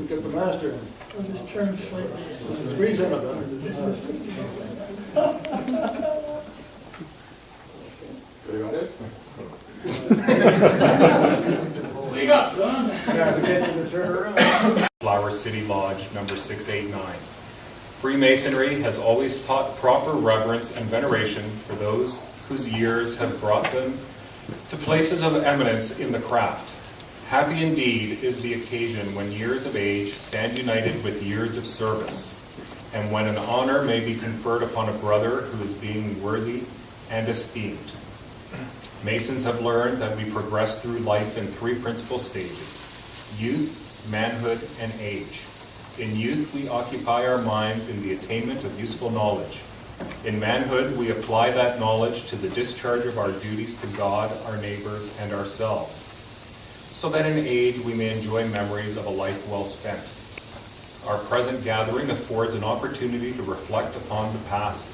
get the master in. I'll just turn slightly. Squeeze in a bit. You got it? What you got, Don? Yeah, to get you to turn around. Flower City Lodge, number 689. Freemasonry has always taught proper reverence and veneration for those whose years have brought them to places of eminence in the craft. Happy indeed is the occasion when years of age stand united with years of service, and when an honor may be conferred upon a brother who is being worthy and esteemed. Masons have learned that we progress through life in three principal stages: youth, manhood, and age. In youth, we occupy our minds in the attainment of useful knowledge. In manhood, we apply that knowledge to the discharge of our duties to God, our neighbors, and ourselves, so that in age we may enjoy memories of a life well spent. Our present gathering affords an opportunity to reflect upon the past,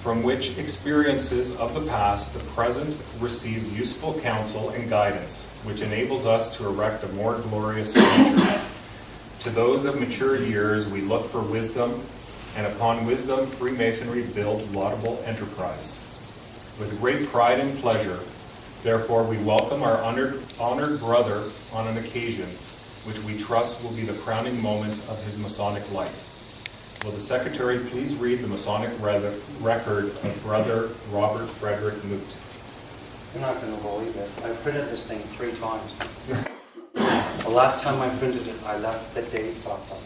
from which experiences of the past the present receives useful counsel and guidance, which enables us to erect a more glorious future. To those of mature years we look for wisdom, and upon wisdom Freemasonry builds laudable enterprise. With great pride and pleasure, therefore, we welcome our honored brother on an occasion which we trust will be the crowning moment of his Masonic life. Will the Secretary please read the Masonic record of Brother Robert Frederick Moote? You're not going to believe this. I printed this thing 3 times. The last time I printed it, I left the dates off of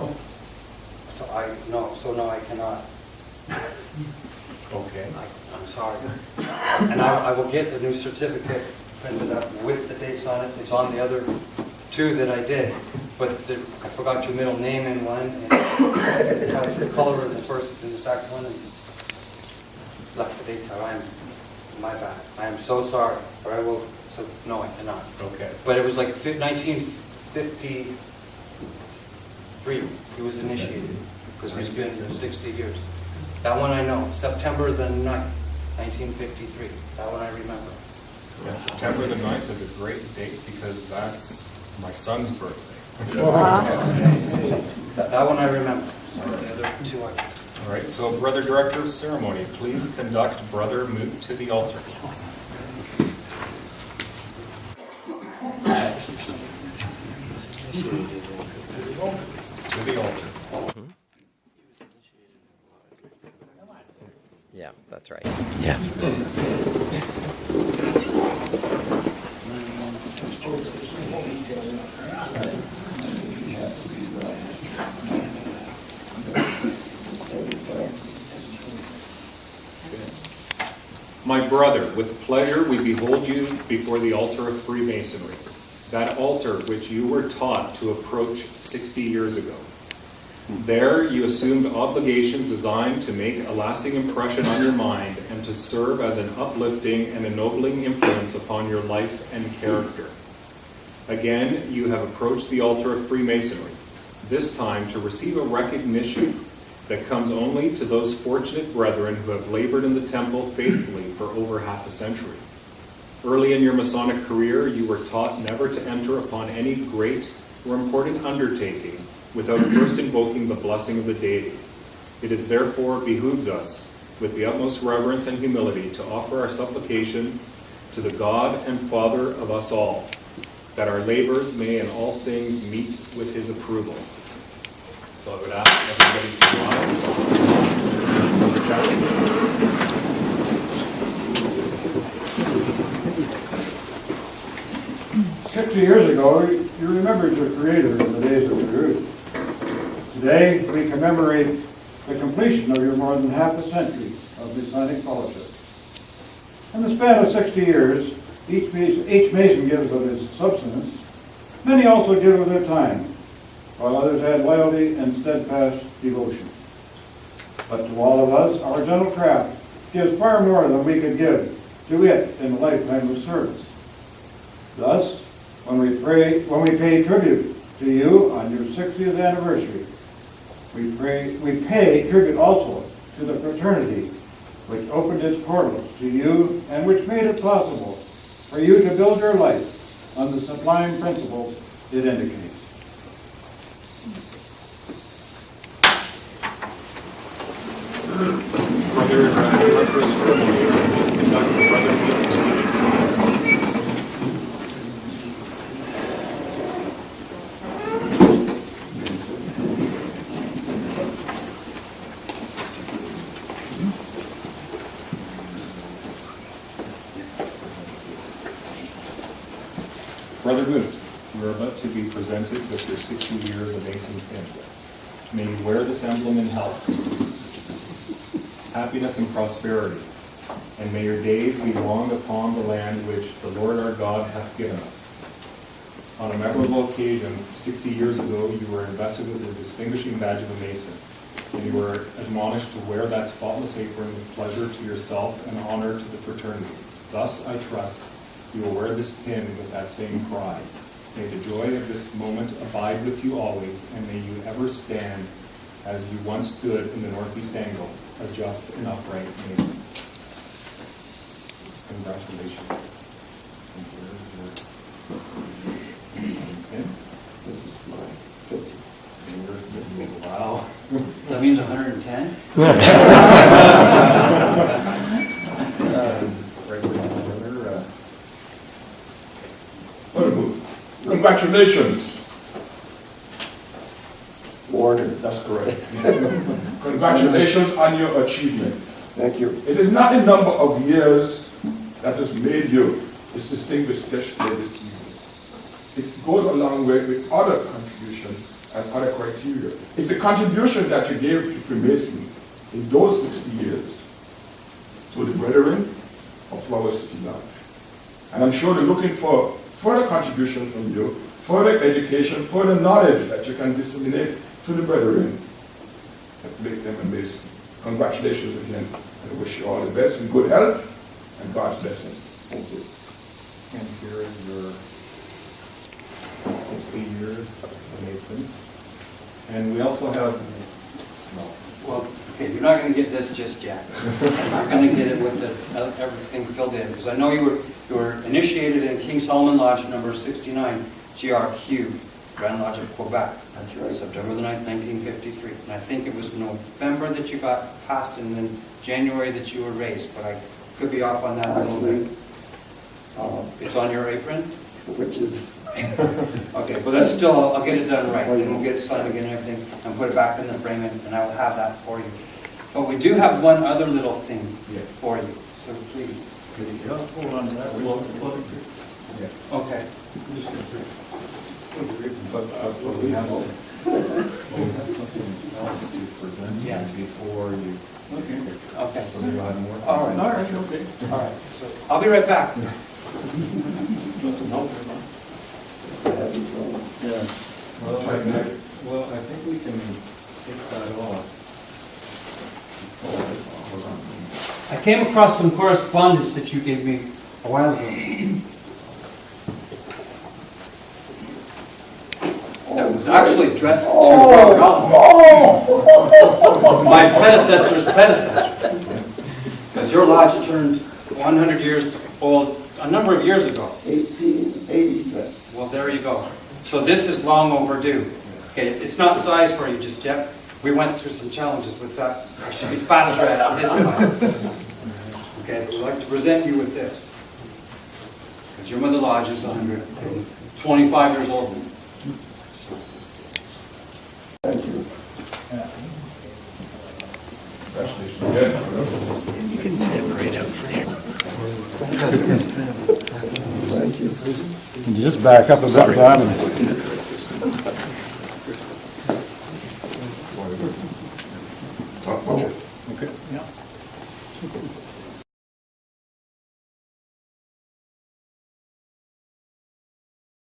it. So no, I cannot. Okay. I'm sorry. And I will get the new certificate printed up with the dates on it. It's on the other 2 that I did. But I forgot your middle name in one, and the color in the first and the second one, and left the dates out. My bad. I am so sorry. Or I will, no, I cannot. Okay. But it was like 1953 he was initiated, because he's been here 60 years. That one I know. September the 9th, 1953. That one I remember. Yeah, September the 9th is a great date because that's my son's birthday. That one I remember. The other 2 I... All right, so Brother Director of Ceremony, please conduct Brother Moote to the altar. To the altar. Yeah, that's right. Yes. My brother, with pleasure we behold you before the altar of Freemasonry, that altar which you were taught to approach 60 years ago. There you assumed obligations designed to make a lasting impression on your mind and to serve as an uplifting and ennobling influence upon your life and character. Again, you have approached the altar of Freemasonry, this time to receive a recognition that comes only to those fortunate brethren who have labored in the temple faithfully for over half a century. Early in your Masonic career, you were taught never to enter upon any great or important undertaking without first invoking the blessing of the deity. It is therefore behooves us, with the utmost reverence and humility, to offer our supplication to the God and Father of us all, that our labors may in all things meet with his approval. So I would ask everybody to rise. 60 years ago, you remembered your Creator in the days of truth. Today, we commemorate the completion of your more than half a century of Masonic fellowship. In the span of 60 years, each Mason gives of his substance. Many also give of their time, while others add loyalty and steadfast devotion. But to all of us, our gentle craft gives far more than we could give to it in a lifetime of service. Thus, when we pay tribute to you on your 60th anniversary, we pay tribute also to the fraternity which opened its portals to you and which made it possible for you to build your life on the sublime principles it indicates. Brother, after a ceremony, please conduct the brotherhood to the Brother Moote, you are about to be presented with your 60 years of Mason pin. May you wear this emblem in health, happiness and prosperity, and may your days be long upon the land which the Lord our God hath given us. On a memorable occasion, 60 years ago, you were invested with the distinguishing badge of a Mason, and you were admonished to wear that spotless apron with pleasure to yourself and honor to the fraternity. Thus, I trust, you will wear this pin with that same pride. May the joy of this moment abide with you always, and may you ever stand as you once stood in the northeast angle, a just and upright Mason. Congratulations. And here's your Mason pin. This is my 50. And you're 50. Wow. That means 110? Congratulations. Warner, that's correct. Congratulations on your achievement. Thank you. It is not the number of years that has made you this distinguished guest here this evening. It goes along with other contributions and other criteria. It's the contribution that you gave to Freemasonry in those 60 years to the brethren of Flower City Lodge. And I'm sure they're looking for further contribution from you, further education, further knowledge that you can disseminate to the brethren and make them a Mason. Congratulations again, and I wish you all the best in good health and God's blessing. Thank you. And here is your 60 years of Mason. And we also have, Well, okay, you're not going to get this just yet. You're going to get it with everything filled in. Because I know you were initiated in King Solomon Lodge number 69, GRQ, Grand Lodge of Quebec. That's right. September the 9th, 1953. And I think it was November that you got passed and then January that you were raised. But I could be off on that a little bit. It's on your apron? Which is... Okay, but that's still, I'll get it done right, and we'll get it signed again and everything, and put it back in the frame, and I will have that for you. But we do have one other little thing Yes. for you, so please. Hold on to that. yes. Okay. But we have something else to present you Yeah. before you. Okay. So you'll have more. All right. Okay. All right, so I'll be right back. Yeah. Well, I think we can take that off. I came across some correspondence that you gave me a while ago. That was actually addressed to Rob Golland, my predecessor's predecessor. Because your lodge turned 100 years old a number of years ago. 1886. Well, there you go. So this is long overdue. Okay, it's not sized for you just yet. We went through some challenges with that. I should be faster at it this time. Okay, but we'd like to present you with this. Because your mother lodge is 125 years old. Thank you. You can step right up there. Thank you. Can you just back up a bit, Don? Okay. Okay. Yeah.